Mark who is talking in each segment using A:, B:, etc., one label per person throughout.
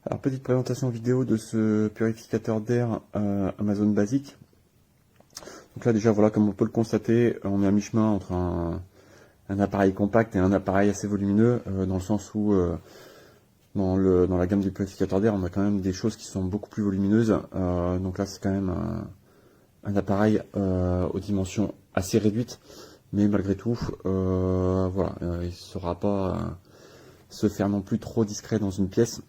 A: Alors, petite présentation vidéo de ce purificateur d'air Amazon Basic. Donc là déjà, voilà, comme on peut le constater, on est à mi-chemin entre un appareil compact et un appareil assez volumineux, dans le sens où dans la gamme du purificateur d'air, on a quand même des choses qui sont beaucoup plus volumineuses. Donc là, c'est quand même un appareil aux dimensions assez réduites, mais malgré tout, voilà, il ne saura pas se faire non plus trop discret dans une pièce.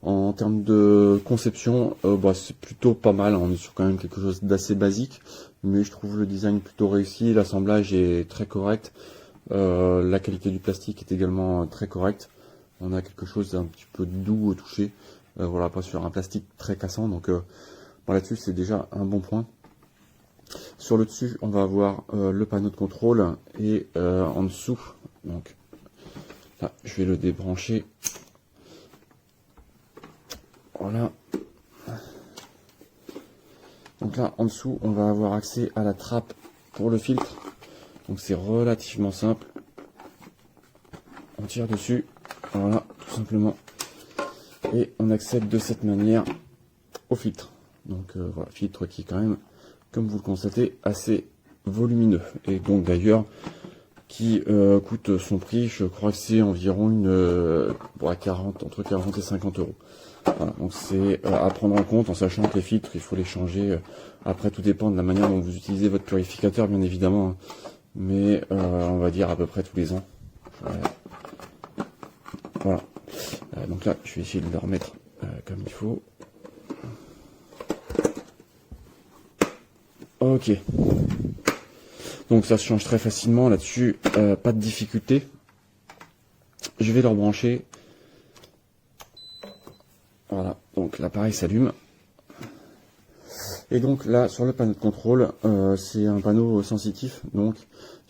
A: En termes de conception, c'est plutôt pas mal, on est sur quand même quelque chose d'assez basique, mais je trouve le design plutôt réussi, l'assemblage est très correct, la qualité du plastique est également très correcte, on a quelque chose d'un petit peu doux au toucher, voilà, pas sur un plastique très cassant, donc là-dessus c'est déjà un bon point. Sur le dessus, on va avoir le panneau de contrôle, et en dessous, donc là je vais le débrancher. Voilà. Donc là, en dessous, on va avoir accès à la trappe pour le filtre. Donc c'est relativement simple. On tire dessus, voilà, tout simplement. Et on accède de cette manière au filtre. Donc voilà, filtre qui est quand même, comme vous le constatez, assez volumineux. Et donc d'ailleurs, qui coûte son prix, je crois que c'est environ entre 40 et 50 euros. Voilà, donc c'est à prendre en compte, en sachant que les filtres, il faut les changer. Après, tout dépend de la manière dont vous utilisez votre purificateur, bien évidemment, hein. Mais on va dire à peu près tous les ans. Voilà. Donc là, je vais essayer de le remettre comme il faut. Ok. Donc ça se change très facilement là-dessus, pas de difficulté. Je vais le rebrancher. Voilà, donc l'appareil s'allume. Et donc là, sur le panneau de contrôle, c'est un panneau sensitif, donc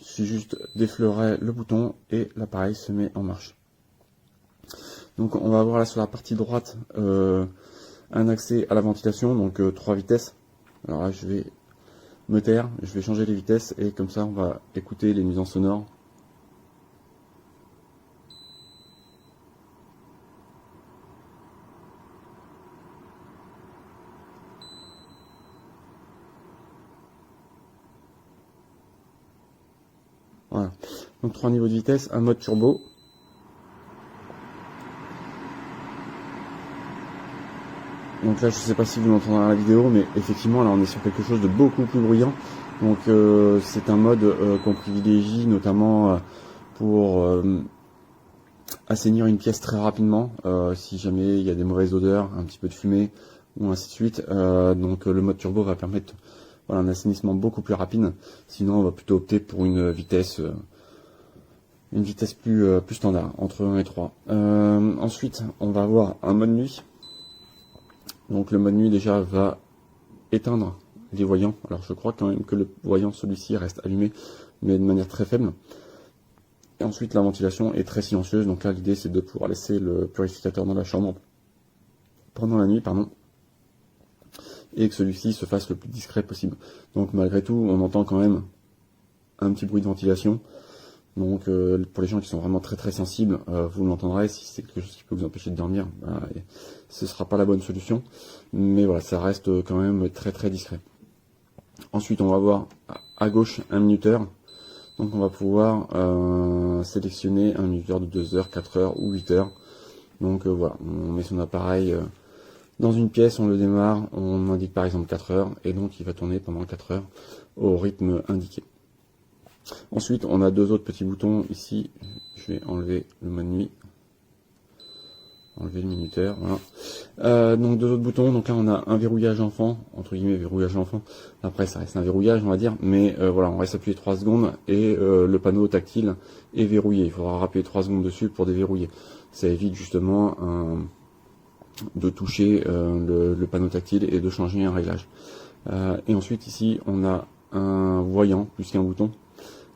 A: il suffit juste d'effleurer le bouton et l'appareil se met en marche. Donc on va avoir là sur la partie droite un accès à la ventilation, donc 3 vitesses. Alors là, je vais me taire, je vais changer les vitesses et comme ça on va écouter les nuisances sonores. Voilà. Donc 3 niveaux de vitesse, un mode turbo. Donc là, je sais pas si vous l'entendrez dans la vidéo, mais effectivement, là, on est sur quelque chose de beaucoup plus bruyant. Donc c'est un mode qu'on privilégie notamment pour assainir une pièce très rapidement, si jamais il y a des mauvaises odeurs, un petit peu de fumée, ou ainsi de suite. Donc le mode turbo va permettre un assainissement beaucoup plus rapide. Sinon, on va plutôt opter pour une vitesse plus standard, entre 1 et 3. Ensuite, on va avoir un mode nuit. Donc le mode nuit déjà va éteindre les voyants. Alors je crois quand même que le voyant, celui-ci, reste allumé, mais de manière très faible. Et ensuite la ventilation est très silencieuse. Donc là l'idée c'est de pouvoir laisser le purificateur dans la chambre pendant la nuit, et que celui-ci se fasse le plus discret possible. Donc malgré tout, on entend quand même un petit bruit de ventilation. Donc pour les gens qui sont vraiment très très sensibles, vous l'entendrez. Si c'est quelque chose qui peut vous empêcher de dormir, ce sera pas la bonne solution. Mais voilà, ça reste quand même très très discret. Ensuite, on va avoir à gauche un minuteur. Donc on va pouvoir sélectionner un minuteur de 2 heures, 4 heures ou 8 heures. Donc voilà, on met son appareil dans une pièce, on le démarre, on indique par exemple 4 heures, et donc il va tourner pendant 4 heures au rythme indiqué. Ensuite, on a deux autres petits boutons ici. Je vais enlever le mode nuit, enlever le minuteur, voilà. Donc deux autres boutons. Donc là, on a un verrouillage enfant, entre guillemets verrouillage enfant. Après, ça reste un verrouillage, on va dire, mais voilà, on reste appuyé 3 secondes et le panneau tactile est verrouillé. Il faudra appuyer 3 secondes dessus pour déverrouiller. Ça évite justement de toucher le panneau tactile et de changer un réglage. Et ensuite, ici, on a un voyant plus qu'un bouton.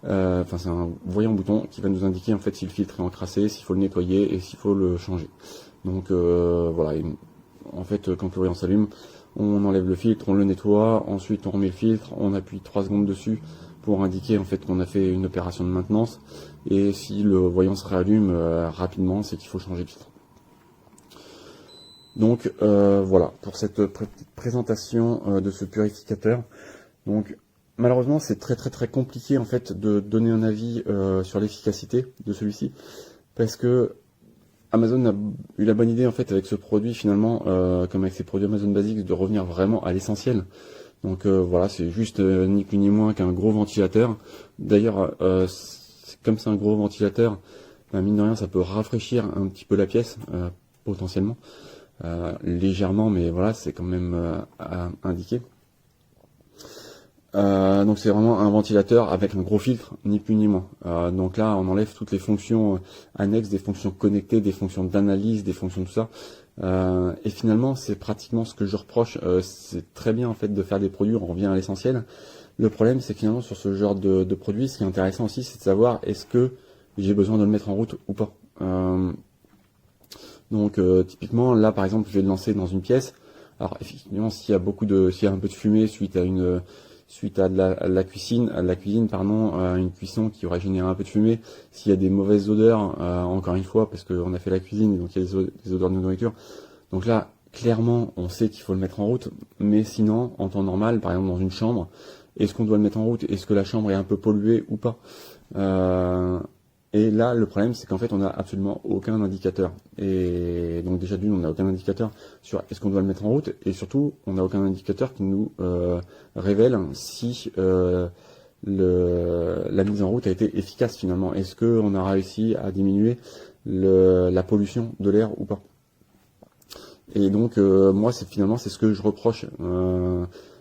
A: C'est un voyant bouton qui va nous indiquer en fait si le filtre est encrassé, s'il faut le nettoyer et s'il faut le changer. Donc voilà, en fait quand le voyant s'allume, on enlève le filtre, on le nettoie, ensuite on remet le filtre, on appuie 3 secondes dessus pour indiquer en fait qu'on a fait une opération de maintenance, et si le voyant se réallume rapidement, c'est qu'il faut changer le filtre. Donc voilà pour cette présentation de ce purificateur. Donc malheureusement c'est très compliqué en fait de donner un avis sur l'efficacité de celui-ci, parce que Amazon a eu la bonne idée en fait avec ce produit finalement, comme avec ses produits Amazon Basics, de revenir vraiment à l'essentiel. Donc voilà, c'est juste ni plus ni moins qu'un gros ventilateur. D'ailleurs, comme c'est un gros ventilateur, mine de rien, ça peut rafraîchir un petit peu la pièce, potentiellement, légèrement, mais voilà, c'est quand même à indiquer. Donc c'est vraiment un ventilateur avec un gros filtre, ni plus ni moins. Donc là, on enlève toutes les fonctions annexes, des fonctions connectées, des fonctions d'analyse, des fonctions tout ça. Et finalement, c'est pratiquement ce que je reproche. C'est très bien en fait de faire des produits, on revient à l'essentiel. Le problème, c'est que finalement sur ce genre de produit, ce qui est intéressant aussi, c'est de savoir est-ce que j'ai besoin de le mettre en route ou pas. Donc typiquement, là par exemple, je vais le lancer dans une pièce. Alors effectivement, s'il y a un peu de fumée suite à la cuisine, une cuisson qui aurait généré un peu de fumée, s'il y a des mauvaises odeurs, encore une fois, parce qu'on a fait la cuisine, donc il y a des odeurs de nourriture. Donc là, clairement, on sait qu'il faut le mettre en route, mais sinon, en temps normal, par exemple dans une chambre, est-ce qu'on doit le mettre en route? Est-ce que la chambre est un peu polluée ou pas? Et là, le problème, c'est qu'en fait, on n'a absolument aucun indicateur. Et donc déjà d'une, on n'a aucun indicateur sur est-ce qu'on doit le mettre en route, et surtout, on n'a aucun indicateur qui nous révèle si la mise en route a été efficace finalement. Est-ce qu'on a réussi à diminuer la pollution de l'air ou pas? Et donc, moi, c'est ce que je reproche.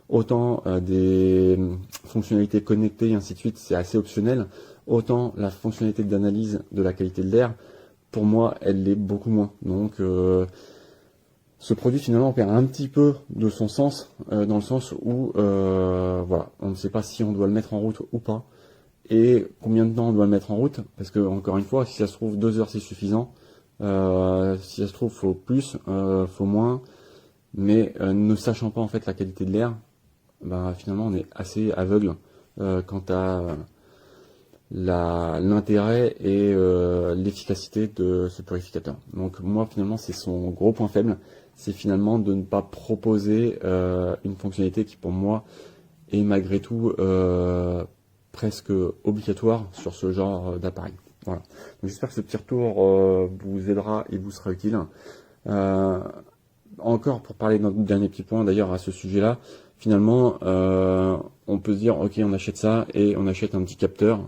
A: Autant des fonctionnalités connectées et ainsi de suite, c'est assez optionnel. Autant la fonctionnalité d'analyse de la qualité de l'air, pour moi, elle l'est beaucoup moins. Donc, ce produit finalement perd un petit peu de son sens, dans le sens où, voilà, on ne sait pas si on doit le mettre en route ou pas, et combien de temps on doit le mettre en route, parce que encore une fois, si ça se trouve 2 heures c'est suffisant, si ça se trouve faut plus, faut moins, mais ne sachant pas en fait la qualité de l'air, finalement on est assez aveugle quant à l'intérêt et l'efficacité de ce purificateur. Donc moi finalement c'est son gros point faible, c'est finalement de ne pas proposer une fonctionnalité qui pour moi est malgré tout presque obligatoire sur ce genre d'appareil. Voilà. Donc j'espère que ce petit retour vous aidera et vous sera utile. Encore pour parler d'un dernier petit point d'ailleurs à ce sujet-là, finalement on peut se dire ok, on achète ça et on achète un petit capteur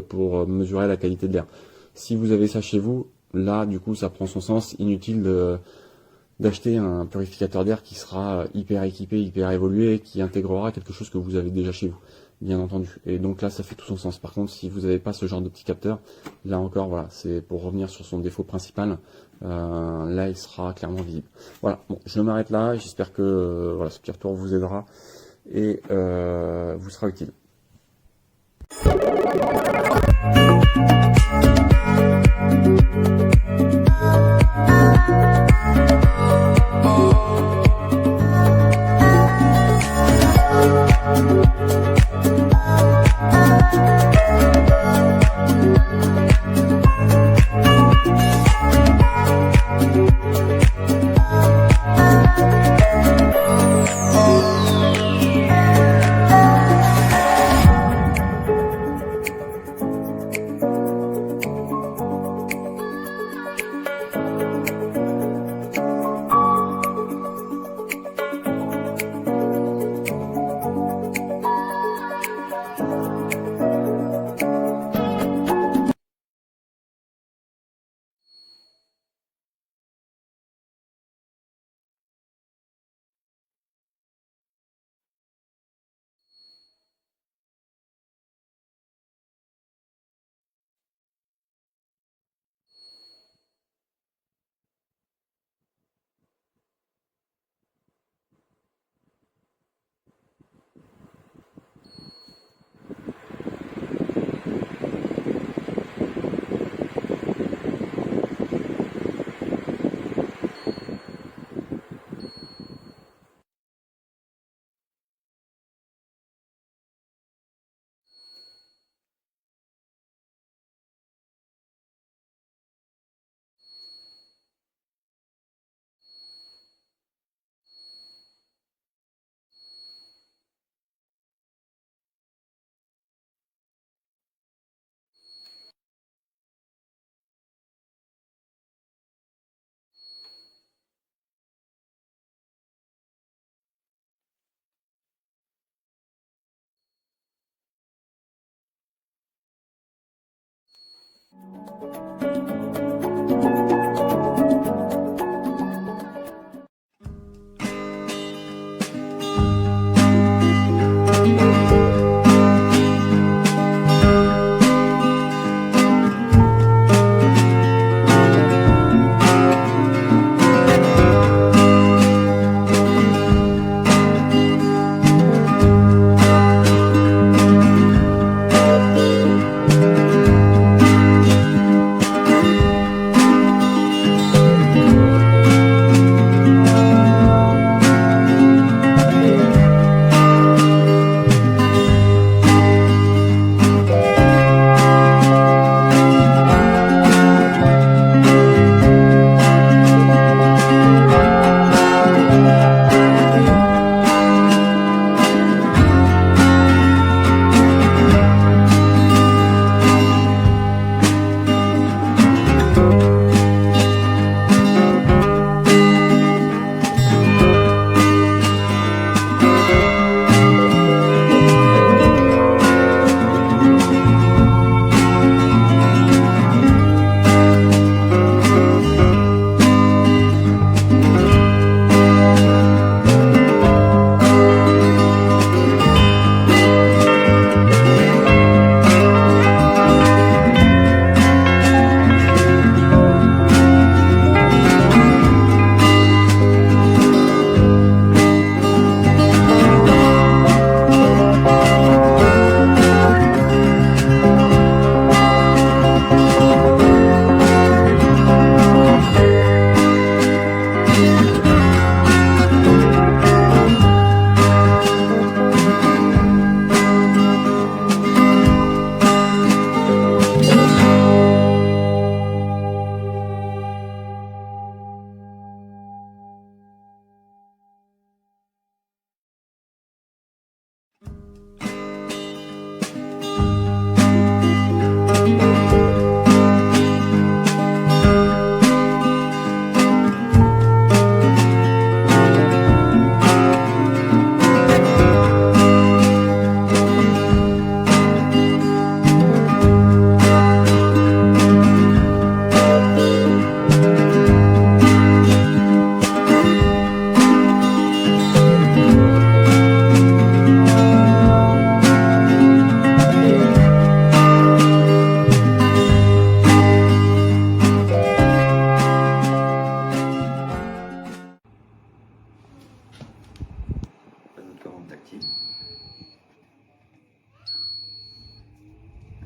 A: pour mesurer la qualité de l'air. Si vous avez ça chez vous, là du coup ça prend son sens, inutile d'acheter un purificateur d'air qui sera hyper équipé, hyper évolué, qui intégrera quelque chose que vous avez déjà chez vous, bien entendu. Et donc là ça fait tout son sens. Par contre, si vous n'avez pas ce genre de petit capteur, là encore voilà, c'est pour revenir sur son défaut principal. Là il sera clairement visible. Voilà, bon, je m'arrête là, j'espère que voilà, ce petit retour vous aidera et vous sera utile.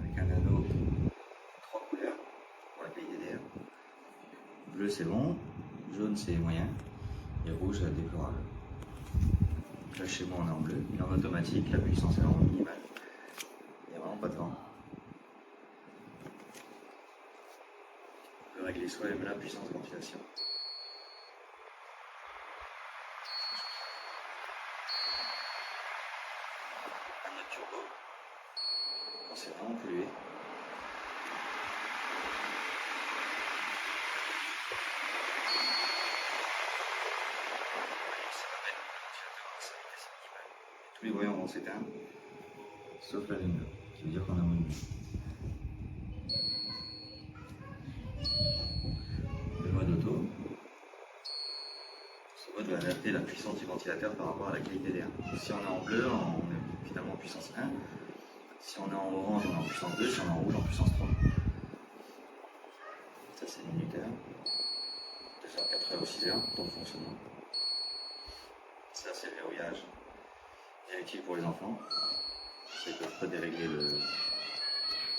B: Avec un anneau 3 couleurs pour la grille DDR. Bleu c'est bon, jaune c'est moyen et rouge déplorable. Là chez moi on est en bleu, il est en automatique, la puissance est vraiment minimale. Il n'y a vraiment pas de vent. On peut régler soi-même la puissance de ventilation. Un mode turbo, quand c'est vraiment pollué. Tous les voyants vont s'éteindre, sauf la lumière, qui veut dire qu'on a moins de lumière. Le mode auto, ce mode va adapter la puissance du ventilateur par rapport à la qualité d'air. Si on est en bleu, on est finalement en puissance 1. Si on est en orange, on est en puissance 2. Si on est en rouge, en puissance 3. Ça c'est le minuteur. 2 heures, 4 heures ou 6 heures pour le fonctionnement. Ça c'est le verrouillage. Bien utile pour les enfants. Ils ne peuvent pas dérégler le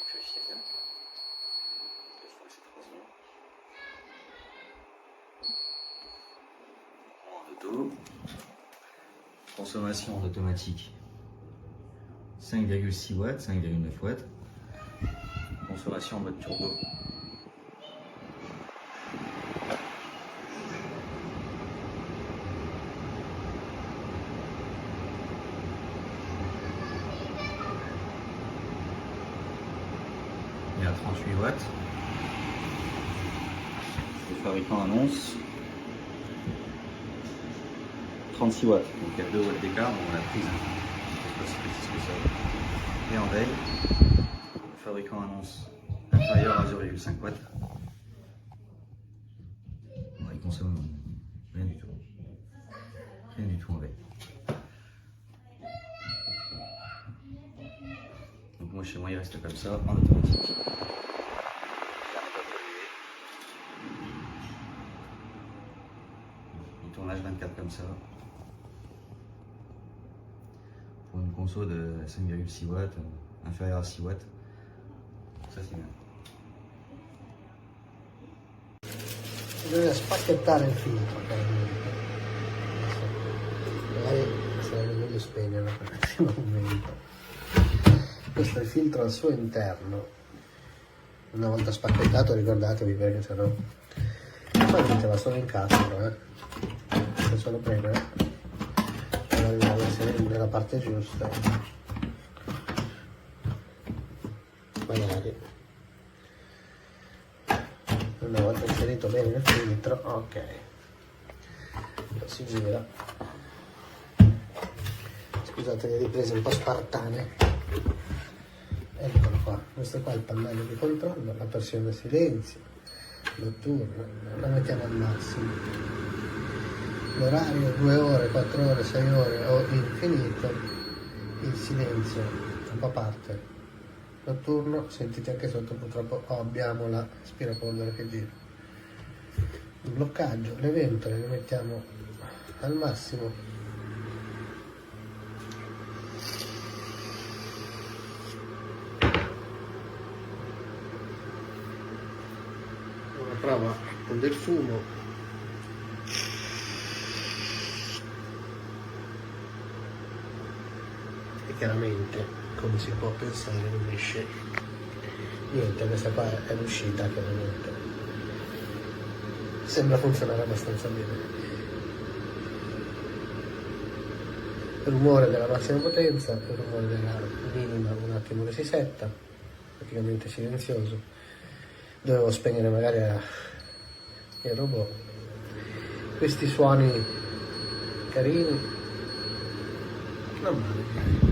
B: purificateur. Je crois que c'est 3 secondes. En auto. Consommation en automatique 5,6 watts, 5,9 watts. Consommation en mode turbo. Il est à 38 watts. Le fabricant annonce 36 watts. Donc il y a 2 watts d'écart dans la prise. Je ne sais pas si c'est ce que ça veut. Et en veille, le fabricant annonce 1 inférieur à 0,5 watts. Bon, il consomme rien du tout. Rien du tout avec. Donc moi chez moi il reste comme ça en automatique. Il tourne H24 comme ça. Pour une conso de 5,6 watts, inférieur à 6 watts. Ça c'est bien.
C: Bisogna spacchettare il filtro, chiaramente. Magari sarebbe meglio spegnerlo per il primo momento. Questo è il filtro al suo interno. Una volta spacchettato ricordatevi, perché se no poi metteva solo in castro, se solo premere per arrivare nella parte giusta, magari una volta inserito bene il filtro, ok, lo si gira. Scusate le riprese un po' spartane. Eccolo qua, questo qua è il pannello di controllo, la pressione silenzio, notturno, la mettiamo al massimo. L'orario 2 ore, 4 ore, 6 ore o infinito, il silenzio un po' parte. Notturno, sentite anche sotto purtroppo abbiamo l'aspirapolvere che gira. Il bloccaggio, le ventole le mettiamo al massimo. Una prova con del fumo. E chiaramente, come si può pensare, non esce niente. Questa qua è l'uscita, chiaramente sembra funzionare abbastanza bene. Il rumore della massima potenza, il rumore della minima un attimo che si setta, praticamente silenzioso. Dovevo spegnere magari il robot. Questi suoni carini, non male.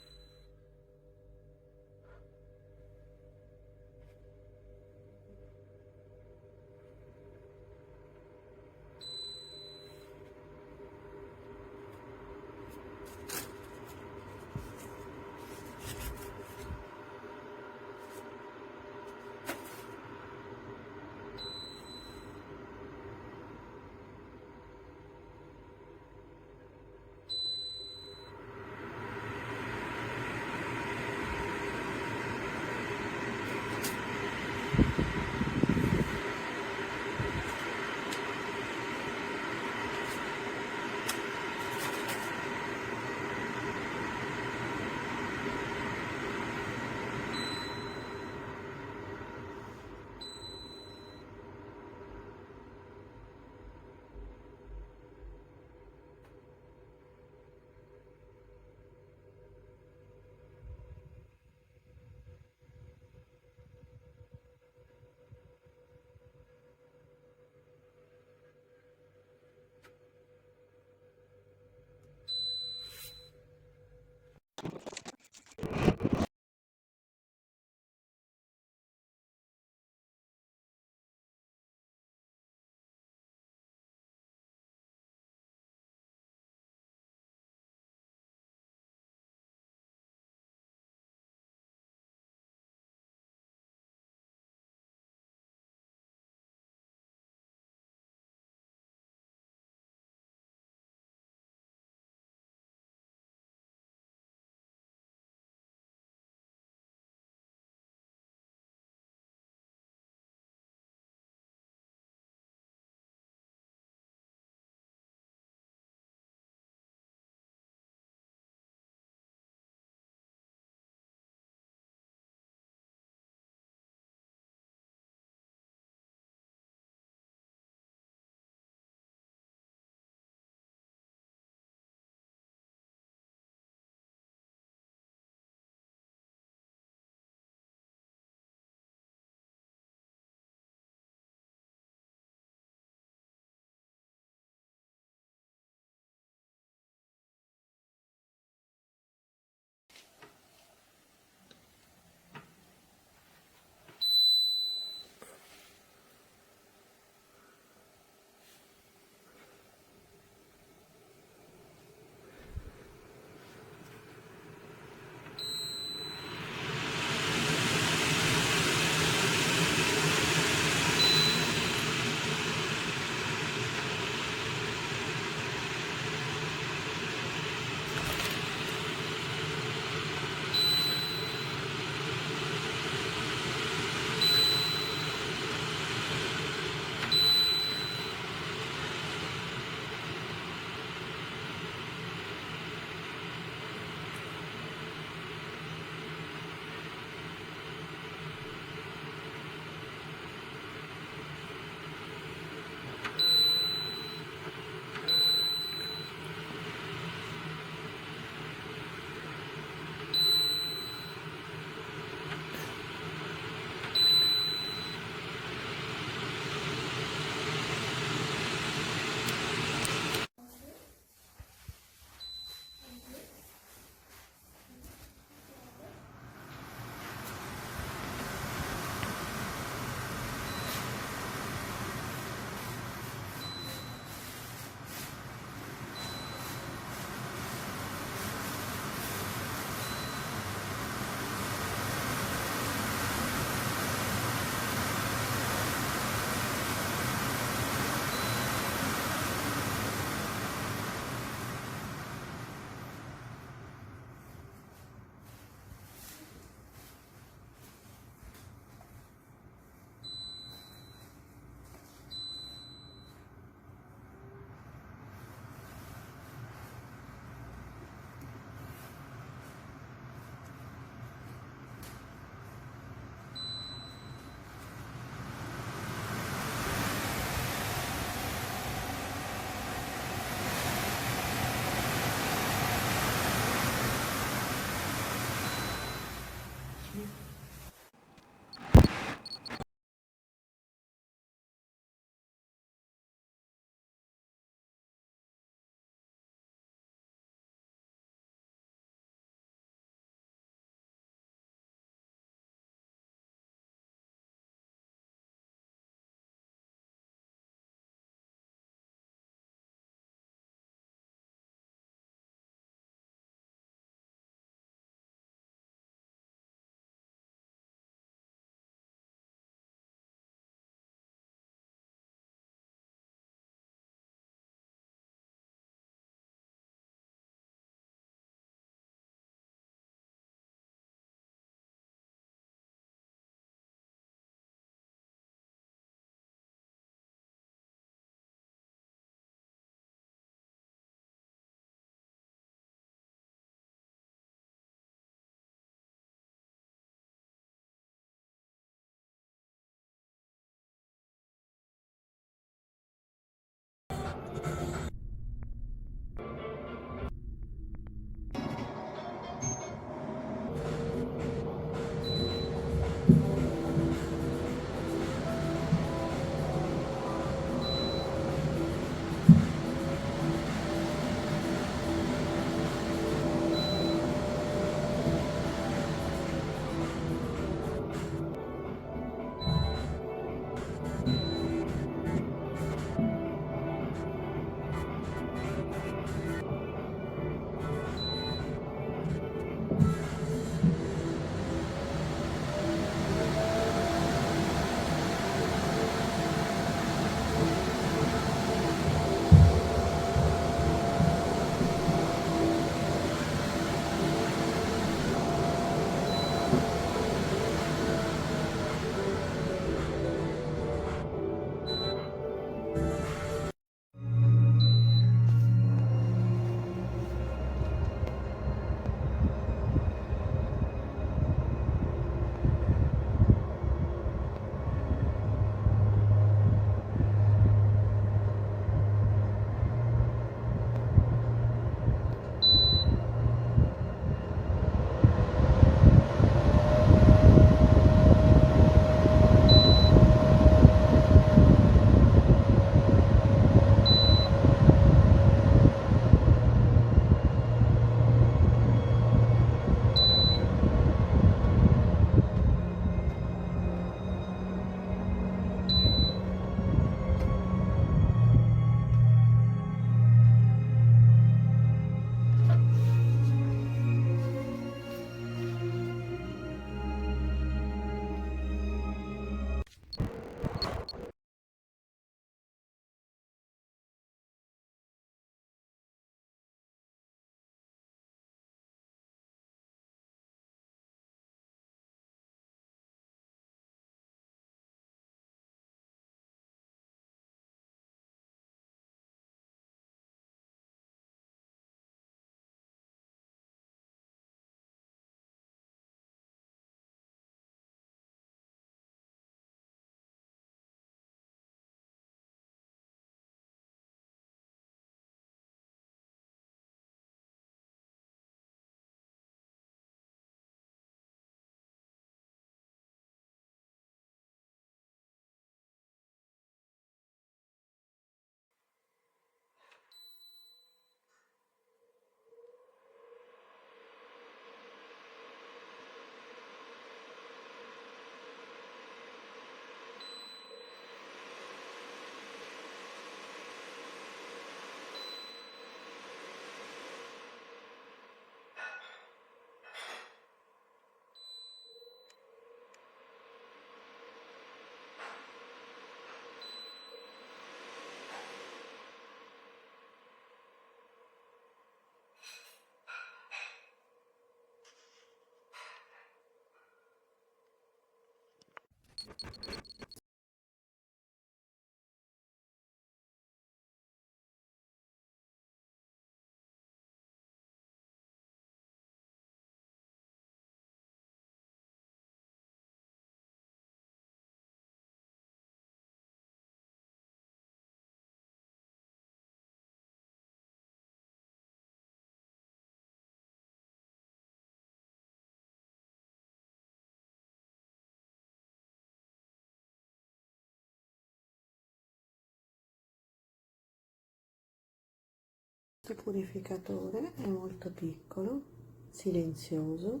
D: Questo purificatore è molto piccolo, silenzioso,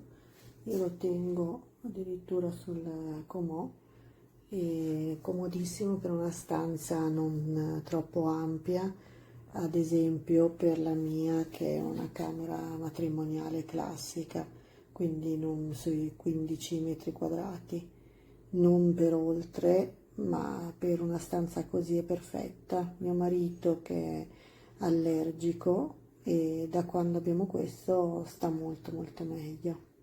D: io lo tengo addirittura sul comò, è comodissimo per una stanza non troppo ampia, ad esempio per la mia che è una camera matrimoniale classica, quindi non sui 15 metri quadrati, non per oltre, ma per una stanza così è perfetta. Mio marito che è allergico e da quando abbiamo questo sta molto molto meglio.